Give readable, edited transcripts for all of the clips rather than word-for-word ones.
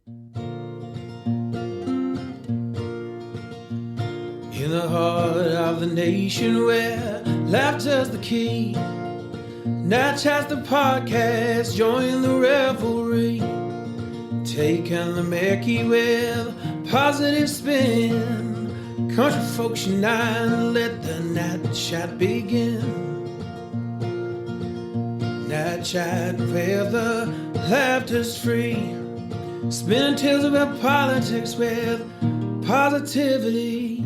In the heart of the nation where laughter's the key, Natch has the podcast, join the revelry. Taking the Mickey with positive spin. Country folks unite, let the Nat Chat begin. Nat Chat where the laughter's free. Spinning tales about politics with positivity.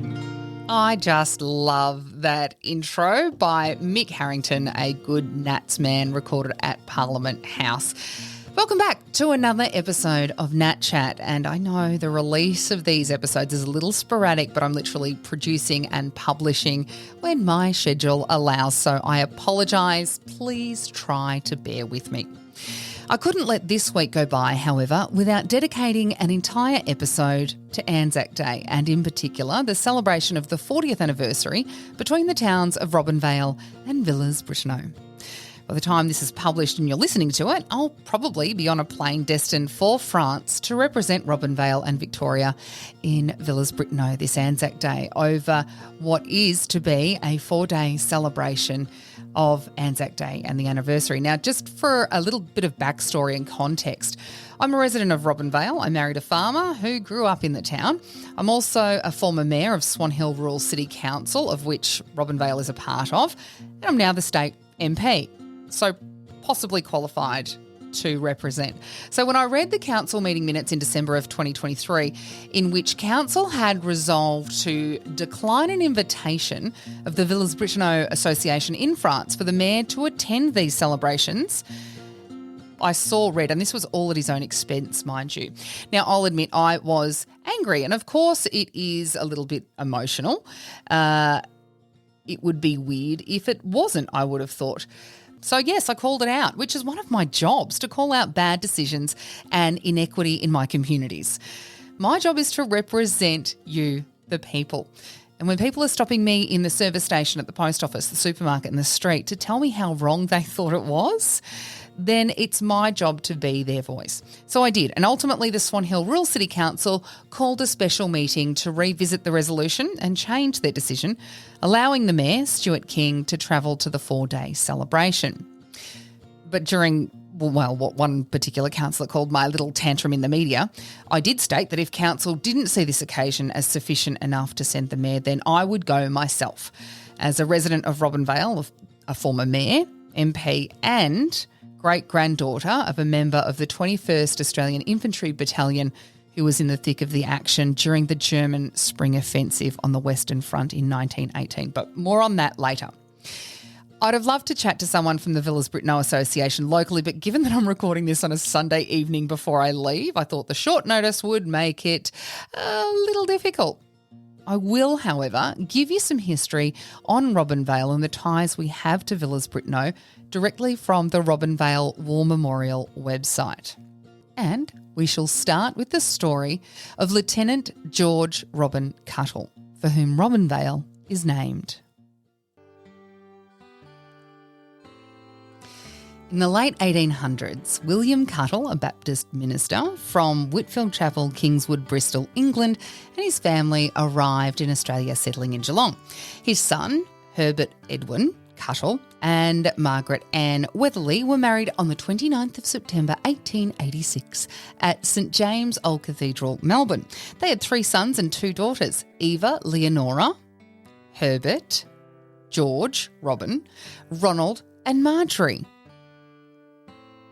I just love that intro by Mick Harrington, a good Nats man, recorded at Parliament House. Welcome back to another episode of Nat Chat, and I know the release of these episodes is a little sporadic, but I'm literally producing and publishing when my schedule allows, so I apologise. Please try to bear with me. I couldn't let this week go by, however, without dedicating an entire episode to ANZAC Day, and in particular the celebration of the 40th anniversary between the towns of Robinvale and Villers Bretonneux. By the time this is published and you're listening to it, I'll probably be on a plane destined for France to represent Robinvale and Victoria in Villers Bretonneux this ANZAC Day over what is to be a 4-day celebration of ANZAC Day and the anniversary. Now, just for a little bit of backstory and context, I'm a resident of Robinvale. I married a farmer who grew up in the town. I'm also a former mayor of Swan Hill Rural City Council, of which Robinvale is a part of, and I'm now the state MP, so possibly qualified to represent. So when I read the council meeting minutes in December of 2023, in which council had resolved to decline an invitation of the Villers Bretonneux Association in France for the mayor to attend these celebrations, I saw red, and this was all at his own expense, mind you. Now, I'll admit I was angry, and of course it is a little bit emotional. It would be weird if it wasn't, I would have thought. So yes, I called it out, which is one of my jobs, to call out bad decisions and inequity in my communities. My job is to represent you, the people. And when people are stopping me in the service station, at the post office, the supermarket and the street to tell me how wrong they thought it was, then it's my job to be their voice. So I did. And ultimately the Swan Hill Rural City Council called a special meeting to revisit the resolution and change their decision, allowing the Mayor, Stuart King, to travel to the 4-day celebration. But during, well, what one particular councillor called my little tantrum in the media, I did state that if council didn't see this occasion as sufficient enough to send the Mayor, then I would go myself. As a resident of Robinvale, a former Mayor, MP and great-granddaughter of a member of the 21st Australian Infantry Battalion who was in the thick of the action during the German Spring Offensive on the Western Front in 1918. But more on that later. I'd have loved to chat to someone from the Villers Bretonneux Association locally, but given that I'm recording this on a Sunday evening before I leave, I thought the short notice would make it a little difficult. I will, however, give you some history on Robinvale and the ties we have to Villers Bretonneux directly from the Robinvale War Memorial website. And we shall start with the story of Lieutenant George Robin Cuttle, for whom Robinvale is named. In the late 1800s, William Cuttle, a Baptist minister from Whitfield Chapel, Kingswood, Bristol, England, and his family arrived in Australia, settling in Geelong. His son, Herbert Edwin Cuttle, and Margaret Ann Weatherly were married on the 29th of September 1886 at St James Old Cathedral, Melbourne. They had 3 sons and 2 daughters, Eva Leonora, Herbert, George Robin, Ronald and Marjorie,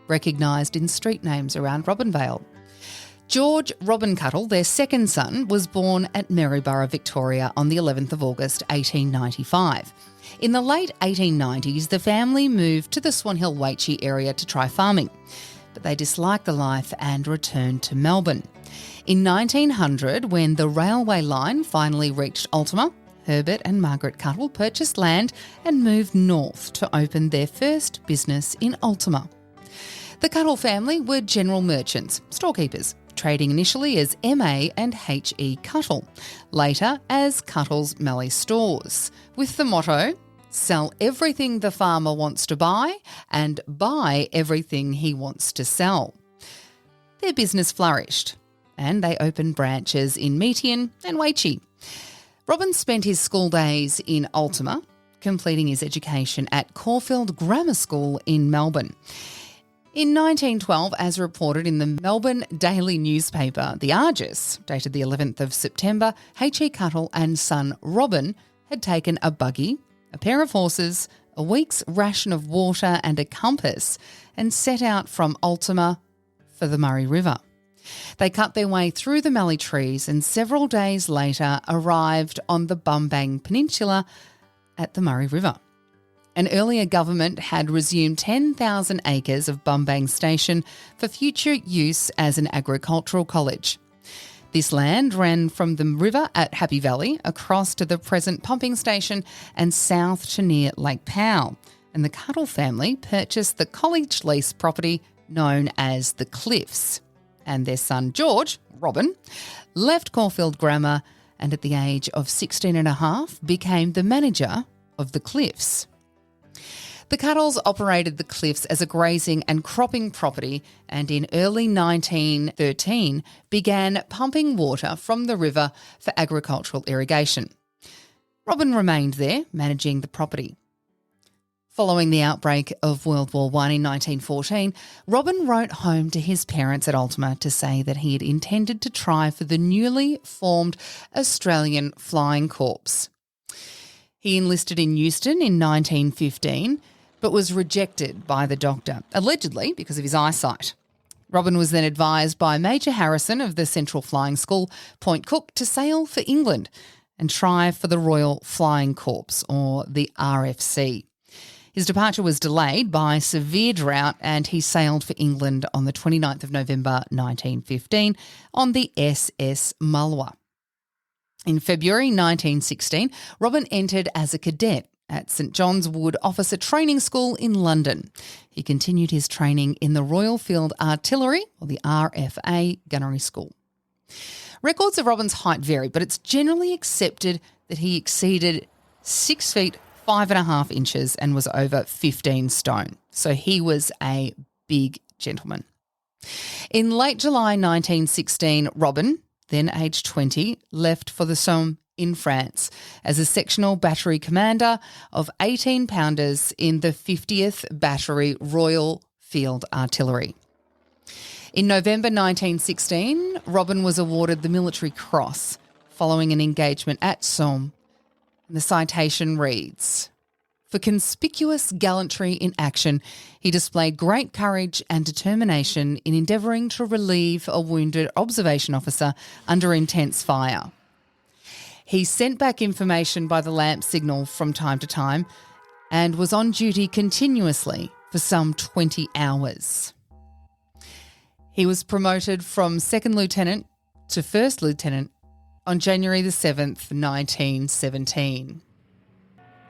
recognised in street names around Robinvale. George Robin Cuttle, their second son, was born at Maryborough, Victoria on the 11th of August 1895. In the late 1890s, the family moved to the Swan Hill Waichi area to try farming, but they disliked the life and returned to Melbourne. In 1900, when the railway line finally reached Ultima, Herbert and Margaret Cuttle purchased land and moved north to open their first business in Ultima. The Cuttle family were general merchants, storekeepers, trading initially as M.A. and H.E. Cuttle, later as Cuttle's Mallee Stores, with the motto, sell everything the farmer wants to buy and buy everything he wants to sell. Their business flourished. and they opened branches in Metean and Weichi. Robin spent his school days in Ultima, completing his education at Caulfield Grammar School in Melbourne. In 1912, as reported in the Melbourne daily newspaper, The Argus, dated the 11th of September, H.E. Cuttle and son Robin had taken a buggy, a pair of horses, a week's ration of water and a compass and set out from Ultima for the Murray River. They cut their way through the mallee trees and several days later arrived on the Bumbang Peninsula at the Murray River. An earlier government had resumed 10,000 acres of Bumbang Station for future use as an agricultural college. This land ran from the river at Happy Valley across to the present pumping station and south to near Lake Powell, and the Cuttle family purchased the college lease property known as the Cliffs. And their son George, Robin, left Caulfield Grammar and at the age of 16 and a half became the manager of the Cliffs. The Cuttles operated the Cliffs as a grazing and cropping property and in early 1913 began pumping water from the river for agricultural irrigation. Robin remained there, managing the property. Following the outbreak of World War I in 1914, Robin wrote home to his parents at Ultima to say that he had intended to try for the newly formed Australian Flying Corps. He enlisted in Euston in 1915, but was rejected by the doctor, allegedly because of his eyesight. Robin was then advised by Major Harrison of the Central Flying School, Point Cook, to sail for England and try for the Royal Flying Corps, or the RFC. His departure was delayed by severe drought and he sailed for England on the 29th of November 1915 on the SS Mulwa. In February 1916, Robin entered as a cadet at St John's Wood Officer Training School in London. He continued his training in the Royal Field Artillery, or the RFA, Gunnery School. Records of Robin's height vary, but it's generally accepted that he exceeded 6 feet 5.5 inches and was over 15 stone. So he was a big gentleman. In late July 1916, Robin, then aged 20, left for the Somme in France as a sectional battery commander of 18-pounders in the 50th Battery Royal Field Artillery. In November 1916, Robin was awarded the Military Cross following an engagement at Somme. And the citation reads, "For conspicuous gallantry in action, he displayed great courage and determination in endeavouring to relieve a wounded observation officer under intense fire. He sent back information by the lamp signal from time to time and was on duty continuously for some 20 hours. He was promoted from second lieutenant to first lieutenant on January the 7th, 1917.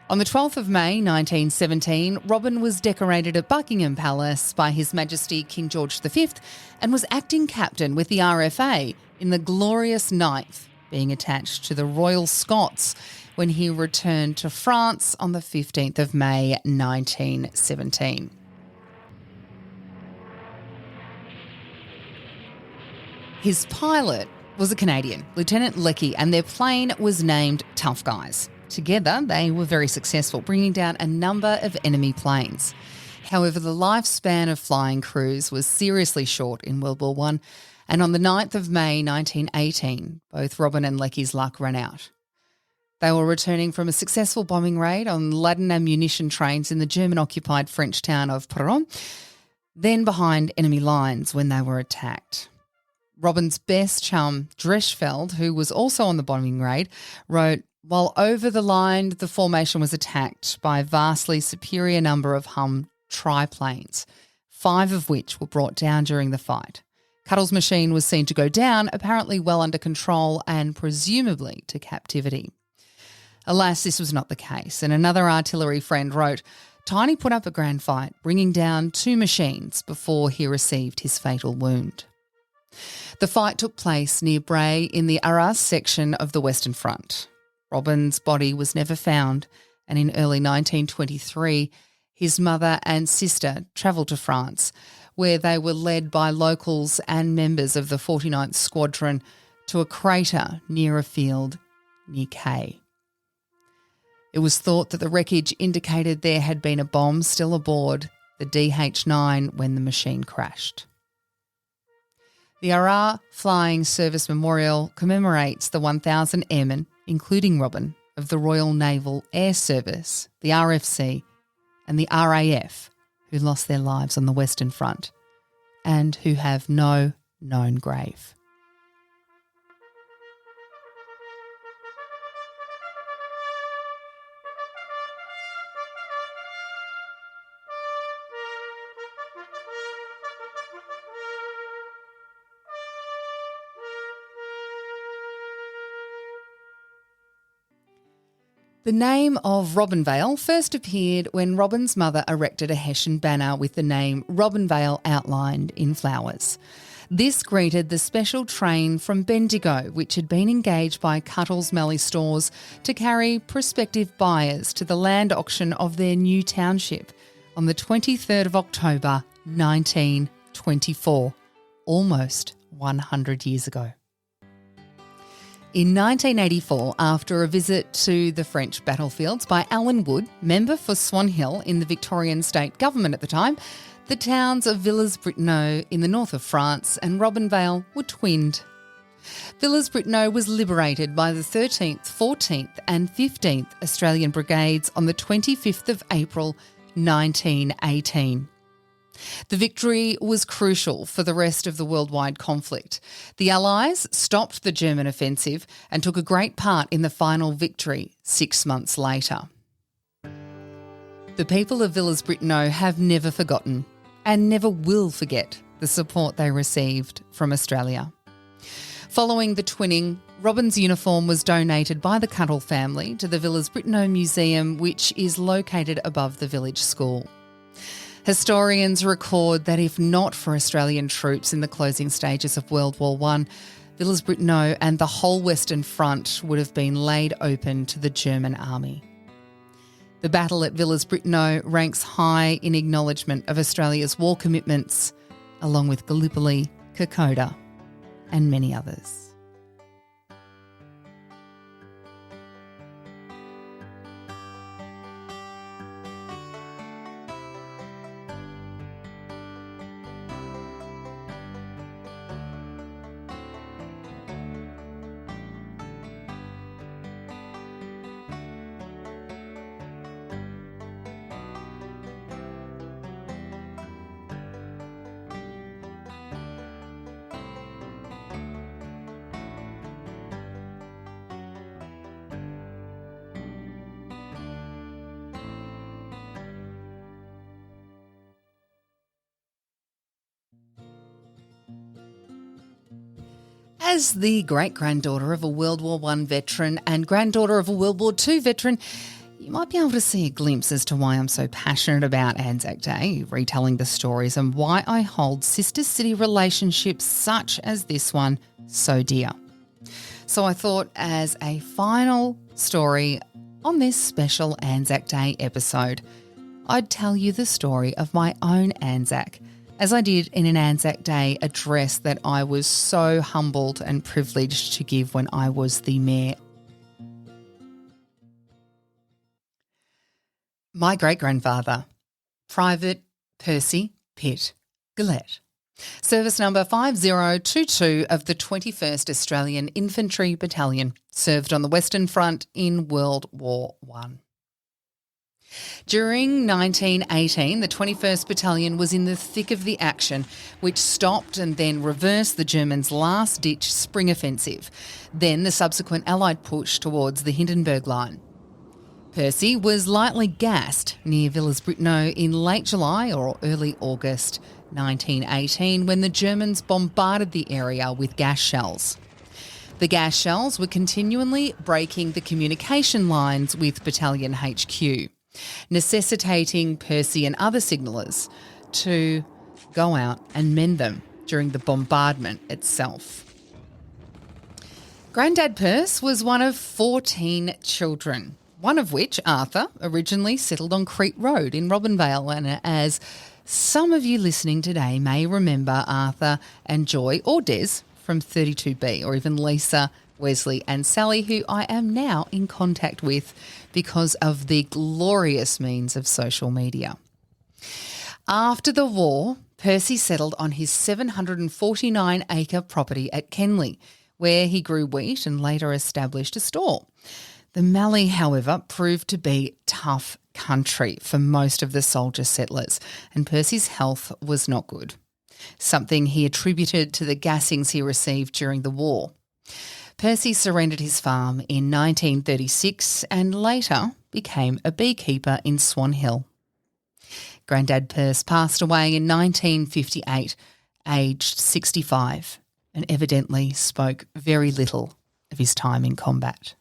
On the 12th of May 1917, Robin was decorated at Buckingham Palace by His Majesty King George V and was acting captain with the RFA in the Glorious Ninth, being attached to the Royal Scots when he returned to France on the 15th of May 1917. His pilot was a Canadian, Lieutenant Leckie, and their plane was named Tough Guys. Together, they were very successful, bringing down a number of enemy planes. However, the lifespan of flying crews was seriously short in World War I, and on the 9th of May 1918, both Robin and Leckie's luck ran out. They were returning from a successful bombing raid on laden ammunition trains in the German-occupied French town of Perron, then behind enemy lines when they were attacked. Robin's best chum, Dreschfeld, who was also on the bombing raid, wrote, "While over the line, the formation was attacked by a vastly superior number of Hum triplanes, 5 of which were brought down during the fight. Cuttle's machine was seen to go down, apparently well under control and presumably to captivity." Alas, this was not the case, and another artillery friend wrote, "Tiny put up a grand fight, bringing down 2 machines before he received his fatal wound." The fight took place near Bray in the Arras section of the Western Front. Robin's body was never found, and in early 1923, his mother and sister travelled to France, where they were led by locals and members of the 49th Squadron to a crater near a field near Kay. It was thought that the wreckage indicated there had been a bomb still aboard the DH-9 when the machine crashed. The Ara Flying Service Memorial commemorates the 1,000 airmen, including Robin, of the Royal Naval Air Service, the RFC, and the RAF, who lost their lives on the Western Front and who have no known grave. The name of Robinvale first appeared when Robin's mother erected a Hessian banner with the name Robinvale outlined in flowers. This greeted the special train from Bendigo, which had been engaged by Cuttle's Mallee Stores to carry prospective buyers to the land auction of their new township on the 23rd of October 1924, almost 100 years ago. In 1984, after a visit to the French battlefields by Alan Wood, member for Swan Hill in the Victorian state government at the time, the towns of Villers Bretonneux in the north of France and Robinvale were twinned. Villers Bretonneux was liberated by the 13th, 14th and 15th Australian Brigades on the 25th of April 1918. The victory was crucial for the rest of the worldwide conflict. The Allies stopped the German offensive and took a great part in the final victory 6 months later. The people of Villers Bretonneux have never forgotten and never will forget the support they received from Australia. Following the twinning, Robin's uniform was donated by the Cuttle family to the Villers Bretonneux Museum, which is located above the village school. Historians record that if not for Australian troops in the closing stages of World War I, Villers Bretonneux and the whole Western Front would have been laid open to the German army. The battle at Villers Bretonneux ranks high in acknowledgement of Australia's war commitments, along with Gallipoli, Kokoda and many others. As the great-granddaughter of a World War I veteran and granddaughter of a World War II veteran, you might be able to see a glimpse as to why I'm so passionate about ANZAC Day, retelling the stories, and why I hold sister city relationships such as this one so dear. So I thought, as a final story on this special ANZAC Day episode, I'd tell you the story of my own ANZAC, as I did in an ANZAC Day address that I was so humbled and privileged to give when I was the mayor. My great-grandfather, Private Percy Pitt Goullet, service number 5022 of the 21st Australian Infantry Battalion, served on the Western Front in World War I. During 1918, the 21st Battalion was in the thick of the action, which stopped and then reversed the Germans' last-ditch spring offensive, then the subsequent Allied push towards the Hindenburg Line. Percy was lightly gassed near Villers Bretonneux in late July or early August 1918 when the Germans bombarded the area with gas shells. The gas shells were continually breaking the communication lines with Battalion HQ, necessitating Percy and other signallers to go out and mend them during the bombardment itself. Grandad Perce was one of 14 children, one of which, Arthur, originally settled on Crete Road in Robinvale, and as Some of you listening today may remember Arthur and Joy, or Des, from 32B, or even Lisa, Wesley and Sally, who I am now in contact with because of the glorious means of social media. After the war, Percy settled on his 749-acre property at Kenley, where he grew wheat and later established a store. The Mallee, however, proved to be tough country for most of the soldier settlers, and Percy's health was not good, something he attributed to the gassings he received during the war. Percy surrendered his farm in 1936 and later became a beekeeper in Swan Hill. Grandad Perce passed away in 1958, aged 65, and evidently spoke very little of his time in combat.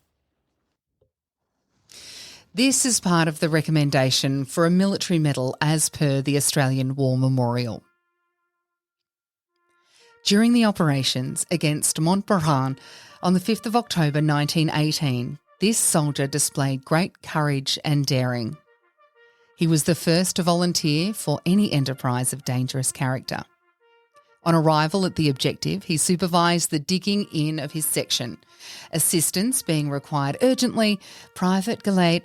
This is part of the recommendation for a military medal as per the Australian War Memorial. During the operations against Montbrun on the 5th of October 1918, this soldier displayed great courage and daring. He was the first to volunteer for any enterprise of dangerous character. On arrival at the objective, he supervised the digging in of his section. Assistance being required urgently, Private Goullet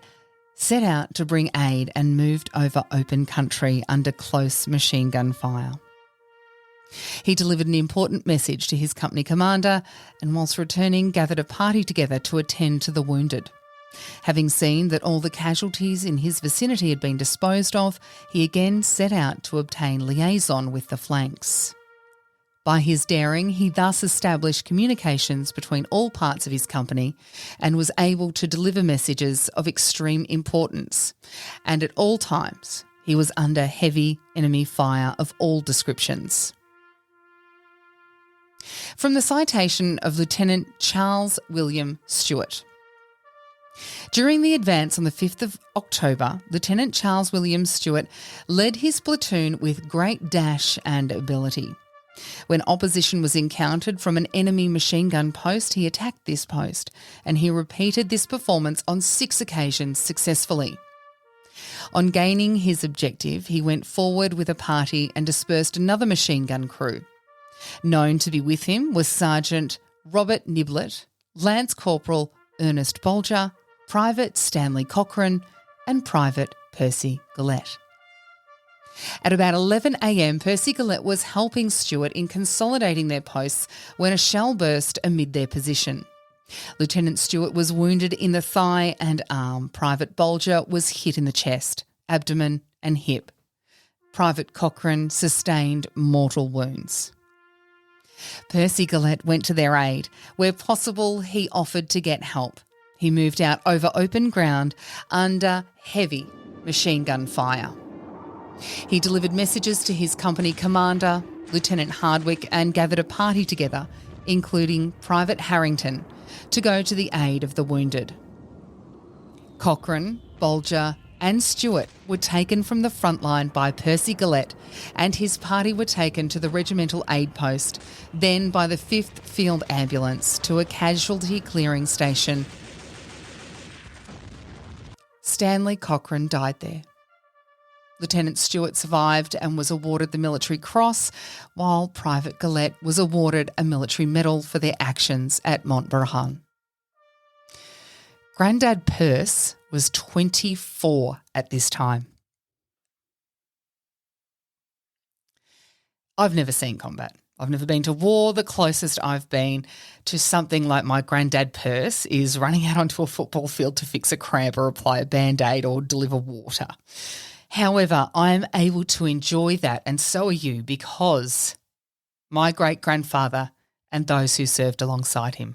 set out to bring aid and moved over open country under close machine gun fire. He delivered an important message to his company commander and whilst returning gathered a party together to attend to the wounded. Having seen that all the casualties in his vicinity had been disposed of, he again set out to obtain liaison with the flanks. By his daring, he thus established communications between all parts of his company and was able to deliver messages of extreme importance. And at all times, he was under heavy enemy fire of all descriptions. From the citation of Lieutenant Charles William Stewart. During the advance on the 5th of October, Lieutenant Charles William Stewart led his platoon with great dash and ability. When opposition was encountered from an enemy machine gun post, he attacked this post, and he repeated this performance on 6 occasions successfully. On gaining his objective, he went forward with a party and dispersed another machine gun crew. Known to be with him was Sergeant Robert Niblett, Lance Corporal Ernest Bolger, Private Stanley Cochrane, and Private Percy Goullet. At about 11 a.m, Percy Goullet was helping Stewart in consolidating their posts when a shell burst amid their position. Lieutenant Stewart was wounded in the thigh and arm. Private Bolger was hit in the chest, abdomen and hip. Private Cochrane sustained mortal wounds. Percy Goullet went to their aid. Where possible, he offered to get help. He moved out over open ground under heavy machine gun fire. He delivered messages to his company commander, Lieutenant Hardwick, and gathered a party together, including Private Harrington, to go to the aid of the wounded. Cochrane, Bolger and Stewart were taken from the front line by Percy Goullet, and his party were taken to the regimental aid post, then by the 5th Field Ambulance to a casualty clearing station. Stanley Cochrane died there. Lieutenant Stewart survived and was awarded the Military Cross, while Private Goullet was awarded a military medal for their actions at Montbrun. Grandad Perce was 24 at this time. I've never seen combat. I've never been to war. The closest I've been to something like my Grandad Perce is running out onto a football field to fix a cramp or apply a Band-Aid or deliver water. However, I'm able to enjoy that, and so are you, because my great-grandfather and those who served alongside him.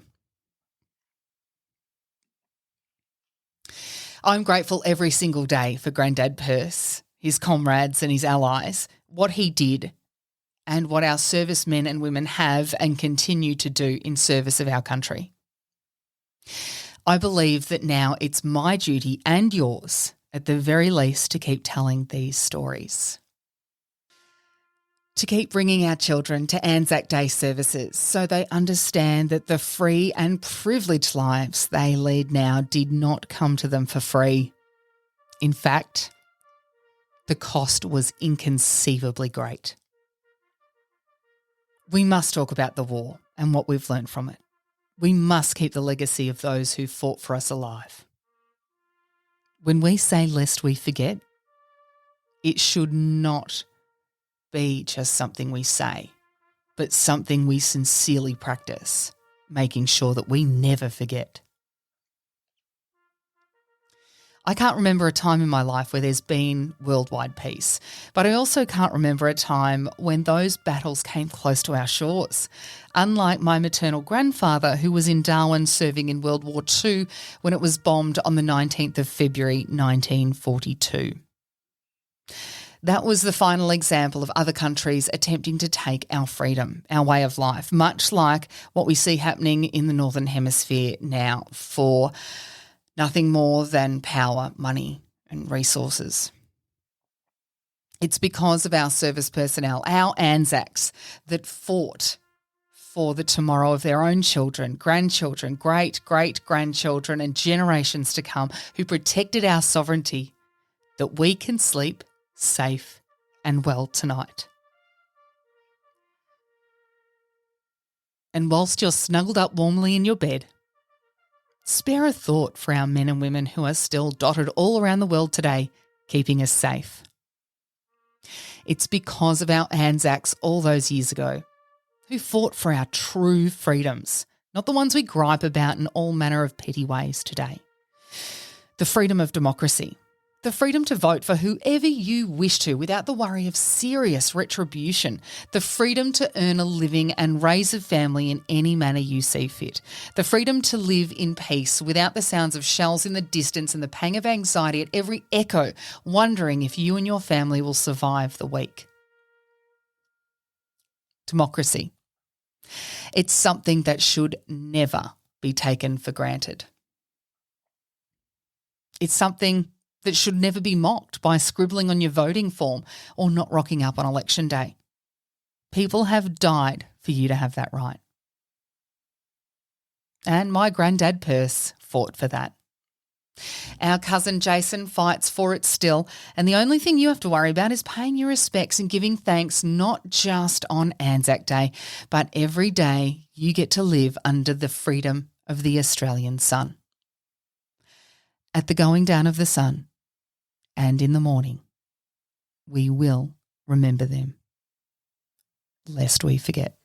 I'm grateful every single day for Grandad Perce, his comrades and his allies, what he did and what our servicemen and women have and continue to do in service of our country. I believe that now it's my duty and yours, at the very least, to keep telling these stories. To keep bringing our children to ANZAC Day services so they understand that the free and privileged lives they lead now did not come to them for free. In fact, The cost was inconceivably great. We must talk about the war and what we've learned from it. We must keep the legacy of those who fought for us alive. When we say lest we forget, it should not be just something we say, but something we sincerely practice, making sure that we never forget. I can't remember a time in my life where there's been worldwide peace, but I also can't remember a time when those battles came close to our shores. Unlike my maternal grandfather, who was in Darwin serving in World War II when it was bombed on the 19th of February 1942. That was the final example of other countries attempting to take our freedom, our way of life, much like what we see happening in the Northern Hemisphere now for nothing more than power, money and resources. It's because of our service personnel, our ANZACs, that fought for the tomorrow of their own children, grandchildren, great-great-grandchildren and generations to come, who protected our sovereignty, that we can sleep safe and well tonight. And whilst you're snuggled up warmly in your bed, spare a thought for our men and women who are still dotted all around the world today, keeping us safe. It's because of our ANZACs all those years ago, who fought for our true freedoms, not the ones we gripe about in all manner of petty ways today. The freedom of democracy, the freedom to vote for whoever you wish to without the worry of serious retribution, the freedom to earn a living and raise a family in any manner you see fit, the freedom to live in peace without the sounds of shells in the distance and the pang of anxiety at every echo, wondering if you and your family will survive the week. Democracy. It's something that should never be taken for granted. It's something that should never be mocked by scribbling on your voting form or not rocking up on election day. People have died for you to have that right. And my granddad Percy fought for that. Our cousin Jason fights for it still, and the only thing you have to worry about is paying your respects and giving thanks not just on ANZAC Day, but every day you get to live under the freedom of the Australian sun. At the going down of the sun, and in the morning, we will remember them, lest we forget.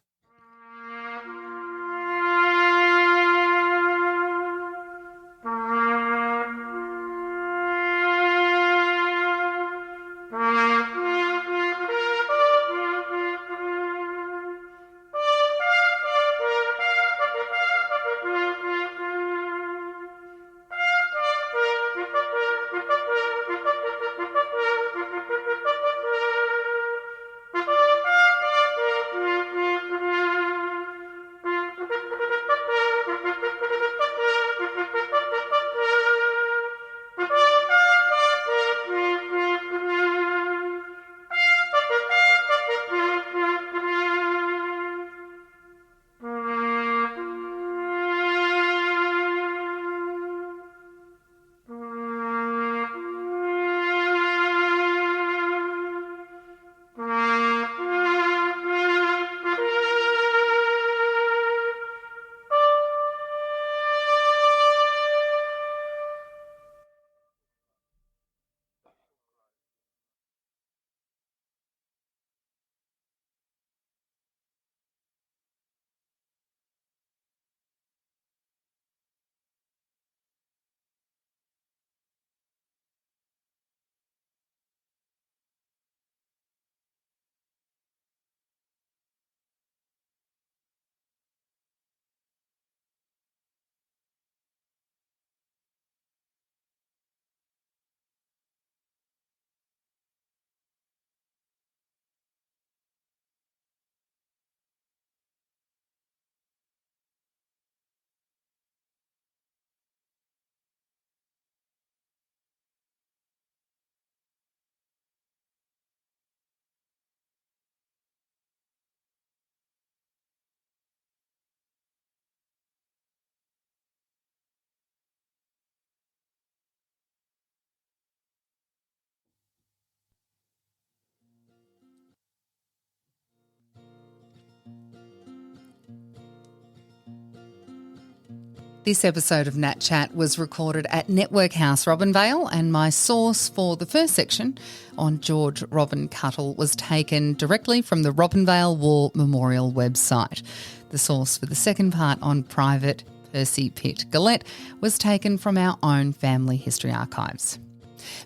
This episode of Nat Chat was recorded at Network House Robinvale, and my source for the first section on George Robin Cuttle was taken directly from the Robinvale War Memorial website. The source for the second part on Private Percy Pitt Goullet was taken from our own family history archives.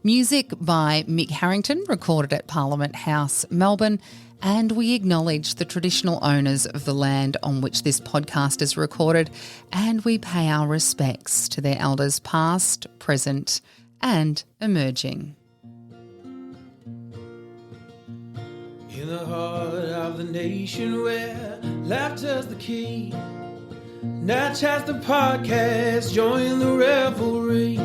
Music by Mick Harrington, recorded at Parliament House, Melbourne, and we acknowledge the traditional owners of the land on which this podcast is recorded, and we pay our respects to their elders past, present and emerging. In the heart of the nation where laughter's the key, Nat Chat's the podcast, join the revelry,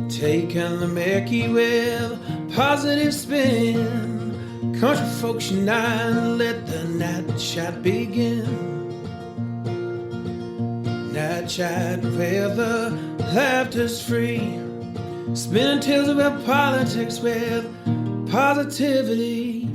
taking the Mickey with positive spin. Country folks unite, let the Nat Chat begin. Nat Chat where the laughter's free, spinning tales about politics with positivity.